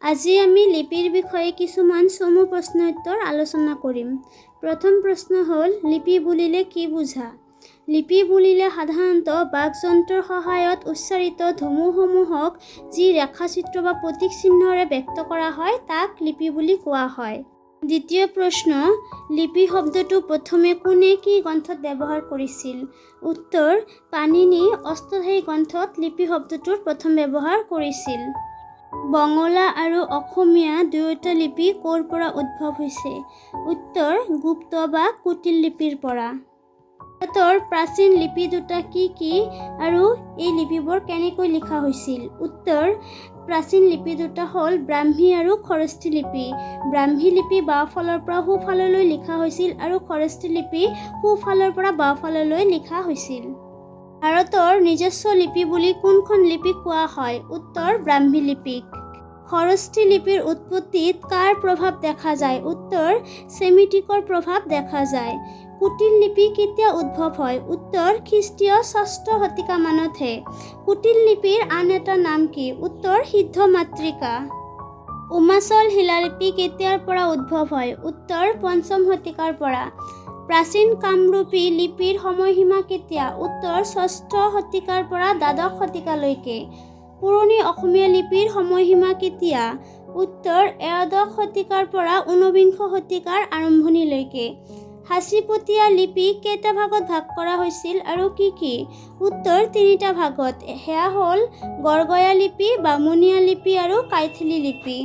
আজি আমি লিপিৰ বিষয়ে কিছুমান চমু প্ৰশ্ন উত্তৰ আলোচনা কৰিম। প্ৰথম প্ৰশ্ন হ'ল, লিপি বুলিলে কি বুজা? লিপি বুলিলে সাধাৰণতে বাকযন্ত্ৰৰ সহায়ত উচ্চাৰিত ধমুসমূহক যি ৰেখাচিত্ৰ বা প্ৰতীক চিহ্নৰে ব্যক্ত কৰা হয় তাক লিপি বুলি কোৱা হয়। দ্বিতীয় প্ৰশ্ন, লিপি শব্দটো প্ৰথমে কোনে কি গ্ৰন্থত ব্যৱহাৰ কৰিছিল? উত্তৰ, পাণিনি অষ্টাধ্যায়ী গ্ৰন্থত লিপি শব্দটোৰ প্ৰথম ব্যৱহাৰ কৰিছিল। বঙলা আৰু অসমীয়া দুয়োটা লিপি ক'ৰ পৰা উদ্ভৱ হৈছে? উত্তৰ, গুপ্ত বা কুটিল লিপিৰ পৰা। ভাৰতৰ প্ৰাচীন লিপি দুটা কি কি আৰু এই লিপিবোৰ কেনেকৈ লিখা হৈছিল? উত্তৰ, প্ৰাচীন লিপি দুটা হ'ল ব্ৰাহ্মী আৰু খৰস্তি লিপি। ব্ৰাহ্মী লিপি বাওঁফালৰ পৰা সোঁফাললৈ লিখা হৈছিল আৰু খৰস্তি লিপি সোঁফালৰ পৰা বাওঁফাললৈ লিখা হৈছিল। ভাৰতৰ নিজস্ব লিপি বুলি কোনখন লিপিক কোৱা হয়? উত্তৰ, ব্ৰাহ্মী লিপিক। খৰস্তি লিপিৰ উৎপত্তিত কাৰ প্ৰভাৱ দেখা যায়? উত্তৰ, ছেমিটিকৰ প্ৰভাৱ দেখা যায়। কুটিল লিপি কেতিয়া উদ্ভৱ হয়? উত্তৰ, খ্ৰীষ্টীয় ৬ষ্ঠ শতিকা মানতহে। কুটিল লিপিৰ আন এটা নাম কি? উত্তৰ, সিদ্ধ মাতৃকা। উমাচল শিলালিপি কেতিয়াৰ পৰা উদ্ভৱ হয়? উত্তৰ, ৫ম শতিকাৰ পৰা। প্ৰাচীন কামৰূপী লিপিৰ সময়সীমা কেতিয়া? উত্তৰ, ৬ষ্ঠ শতিকাৰ পৰা দ্বাদশ শতিকালৈকে। পুৰণি অসমীয়া লিপিৰ সময়সীমা কেতিয়া? উত্তৰ, একাদশ শতিকাৰ পৰা ঊনবিংশ শতিকাৰ আৰম্ভণিলৈকে। সাঁচিপতীয়া লিপি কেইটা ভাগত ভাগ কৰা হৈছিল আৰু কি কি? উত্তৰ, ৩টা ভাগত। সেয়া হ'ল গড়গয়া লিপি, বামুণীয়া লিপি আৰু কাইথিলি লিপি।